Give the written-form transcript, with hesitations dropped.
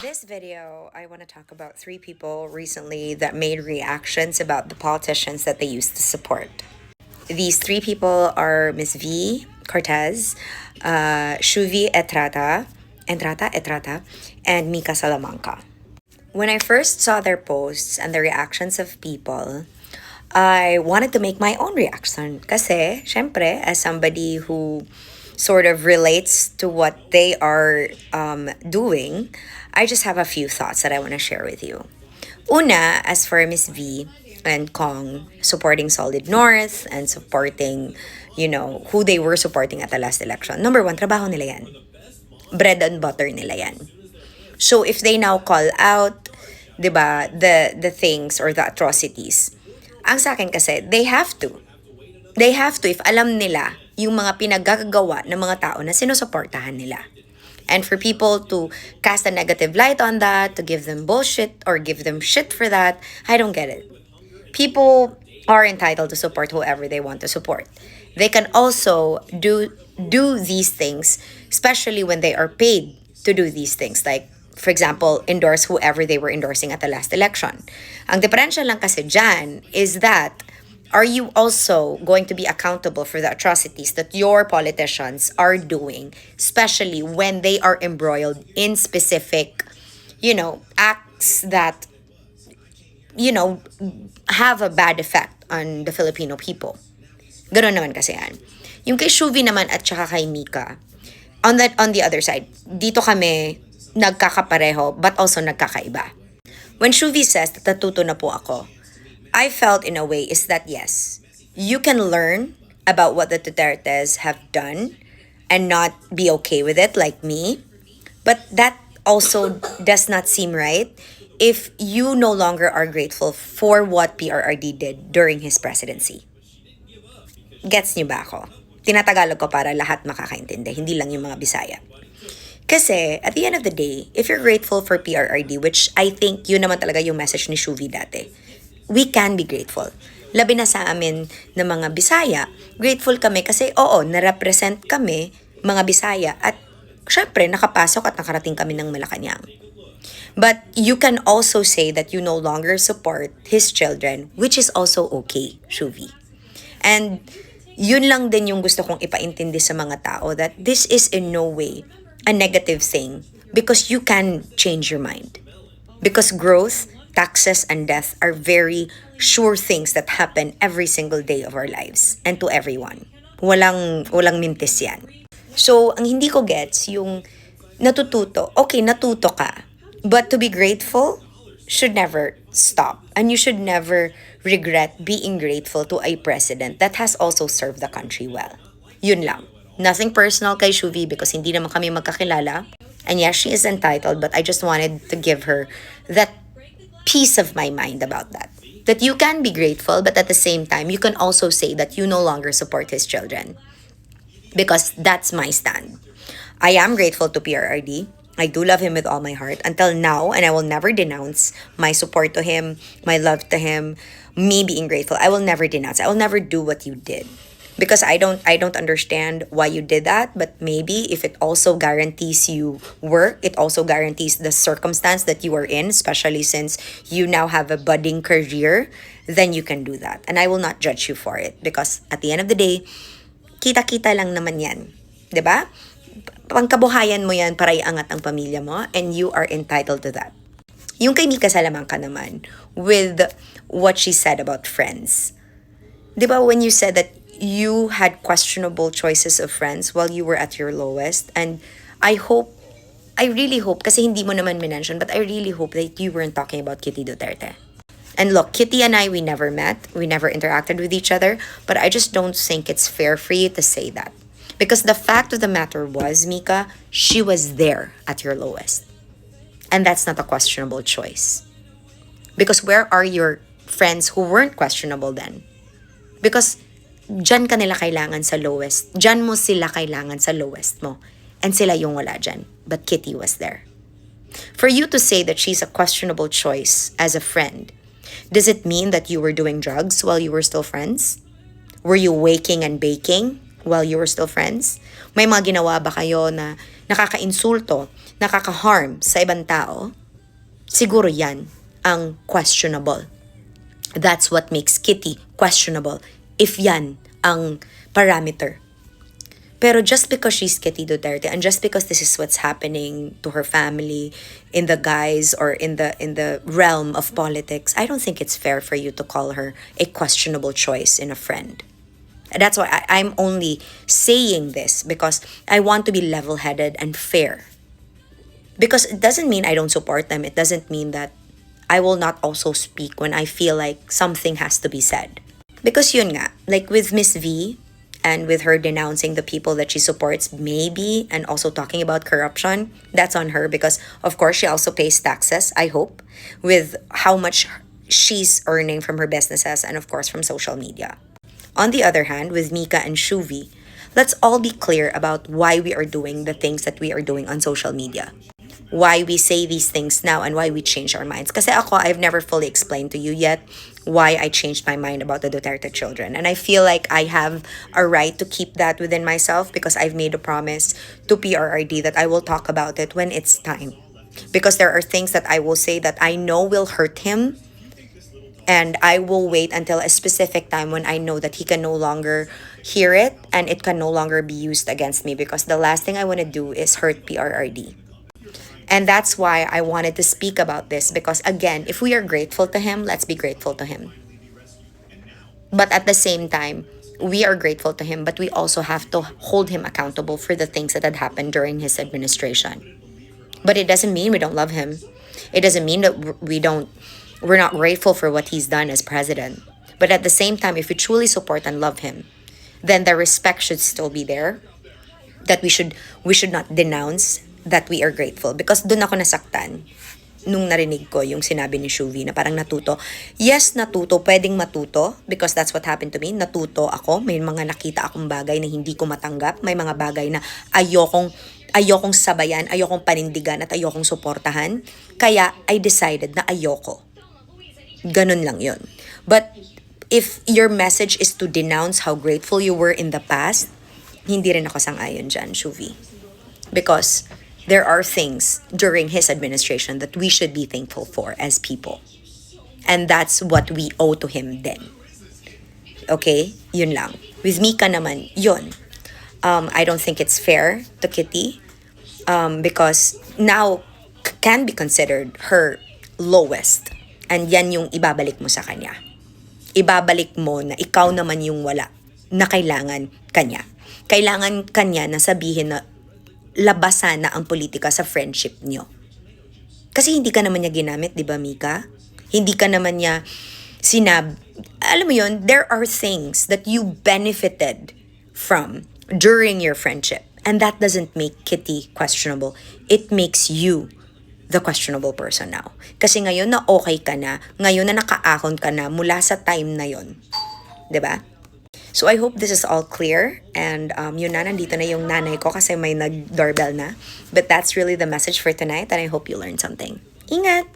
This video, I want to talk about three people recently that made reactions about the politicians that they used to support. These three people are Miss Viy Cortez, Shuvee Etrata, and Mika Salamanca. When I first saw their posts and the reactions of people, I wanted to make my own reaction. Kasi, syempre, as somebody who sort of relates to what they are doing, I just have a few thoughts that I want to share with you. Una, as for Miss V and Kong supporting Solid North and supporting, who they were supporting at the last election. Number one, trabaho nila yan. Bread and butter nila yan. So if they now call out, 'di ba, the things or the atrocities, ang sa akin kasi, they have to. They have to if alam nila yung mga pinagagawa ng mga tao na sinusuportahan nila. And for people to cast a negative light on that, to give them bullshit or give them shit for that, I don't get it. People are entitled to support whoever they want to support. They can also do these things, especially when they are paid to do these things. Like, for example, endorse whoever they were endorsing at the last election. Ang diferensya lang kasi dyan is that, are you also going to be accountable for the atrocities that your politicians are doing, especially when they are embroiled in specific, acts that, have a bad effect on the Filipino people? Ganon naman kasi yan. Yung kay Shuvee naman at saka kay Mika, on the other side, dito kami nagkakapareho but also nagkakaiba. When Shuvee says that natuto na po ako, I felt in a way is that yes, you can learn about what the Dutertes have done and not be okay with it like me, but that also does not seem right if you no longer are grateful for what PRRD did during his presidency. Gets niyo ba ako? Tinatagalog ko para lahat makakaintindi, hindi lang yung mga Bisaya. Kasi, at the end of the day, if you're grateful for PRRD, which I think yun naman talaga yung message ni Shuvee dati, we can be grateful. Labi na sa amin na mga Bisaya, grateful kami kasi oo, na-represent kami, mga Bisaya, at syempre, nakapasok at nakarating kami ng Malacanang. But you can also say that you no longer support his children, which is also okay, Shuvee. And yun lang din yung gusto kong ipaintindi sa mga tao, that this is in no way a negative thing because you can change your mind. Because growth, taxes, and death are very sure things that happen every single day of our lives and to everyone. Walang mintis yan. So, ang hindi ko gets, yung natututo. Okay, natuto ka. But to be grateful should never stop. And you should never regret being grateful to a president that has also served the country well. Yun lang. Nothing personal kay Shuvee because hindi naman kami magkakilala. And yes, she is entitled, but I just wanted to give her that peace of my mind about that. That you can be grateful, but at the same time, you can also say that you no longer support his children. Because that's my stand. I am grateful to PRRD. I do love him with all my heart until now, and I will never denounce my support to him, my love to him, me being grateful. I will never denounce. I will never do what you did. Because I don't understand why you did that, but maybe if it also guarantees you work, it also guarantees the circumstance that you are in, especially since you now have a budding career, then you can do that. And I will not judge you for it because at the end of the day, kita-kita lang naman yan. 'Di ba? Pangkabuhayan mo yan para iangat ang pamilya mo and you are entitled to that. Yung kay Mika Salamanca naman, with what she said about friends. 'Di ba when you said that you had questionable choices of friends while you were at your lowest, and I really hope, kasi hindi mo naman mention, but I really hope that you weren't talking about Kitty Duterte. And look, Kitty and I, we never met, we never interacted with each other, but I just don't think it's fair for you to say that. Because the fact of the matter was, Mika, she was there at your lowest. And that's not a questionable choice. Because where are your friends who weren't questionable then? Because dyan ka nila kailangan sa lowest. Dyan mo sila kailangan sa lowest mo. And sila yung wala dyan. But Kitty was there. For you to say that she's a questionable choice as a friend, does it mean that you were doing drugs while you were still friends? Were you waking and baking while you were still friends? May mga ginawa ba kayo na nakaka-insulto nakaka-harm sa ibang tao, siguro yan ang questionable. That's what makes Kitty questionable, if yan ang parameter. Pero just because she's Kitty Duterte and just because this is what's happening to her family in the guise or in the realm of politics, I don't think it's fair for you to call her a questionable choice in a friend. That's why I'm only saying this because I want to be level-headed and fair. Because it doesn't mean I don't support them. It doesn't mean that I will not also speak when I feel like something has to be said. Because yun nga, like with Miss V, and with her denouncing the people that she supports, maybe, and also talking about corruption, that's on her because, of course, she also pays taxes, I hope, with how much she's earning from her businesses and, of course, from social media. On the other hand, with Mika and Shuvee, let's all be clear about why we are doing the things that we are doing on social media. Why we say these things now and why we change our minds. Kasi ako, I've never fully explained to you yet why I changed my mind about the Duterte children. And I feel like I have a right to keep that within myself because I've made a promise to PRRD that I will talk about it when it's time. Because there are things that I will say that I know will hurt him, and I will wait until a specific time when I know that he can no longer hear it and it can no longer be used against me, because the last thing I want to do is hurt PRRD. And that's why I wanted to speak about this, because again, if we are grateful to him, let's be grateful to him. But at the same time, we are grateful to him, but we also have to hold him accountable for the things that had happened during his administration. But it doesn't mean we don't love him. It doesn't mean that we're not grateful for what he's done as president. But at the same time, if we truly support and love him, then the respect should still be there. That we should not denounce that we are grateful. Because doon ako nasaktan nung narinig ko yung sinabi ni Shuvee na parang natuto. Yes, natuto. Pwedeng matuto because that's what happened to me. Natuto ako. May mga nakita akong bagay na hindi ko matanggap. May mga bagay na ayokong sabayan, ayokong panindigan at ayokong suportahan. Kaya I decided na ayoko. Ganun lang yun. But if your message is to denounce how grateful you were in the past, hindi rin ako sang-ayon dyan, Shuvee. Because there are things during his administration that we should be thankful for as people. And that's what we owe to him then. Okay? Yun lang. With Mika naman, yun. I don't think it's fair to Kitty because now can be considered her lowest. And yan yung ibabalik mo sa kanya. Ibabalik mo na ikaw naman yung wala na kailangan kanya. Kailangan kanya na sabihin na labasan na ang politika sa friendship nyo. Kasi hindi ka naman niya ginamit, di ba, Mika? Hindi ka naman niya alam mo yun, there are things that you benefited from during your friendship. And that doesn't make Kitty questionable. It makes you the questionable person now. Kasi ngayon na okay ka na, ngayon na nakaahon ka na mula sa time na yon. Di ba? So I hope this is all clear, and yun na, nandito na yung nanay ko kasi may nag-doorbell na. But that's really the message for tonight, and I hope you learned something. Ingat!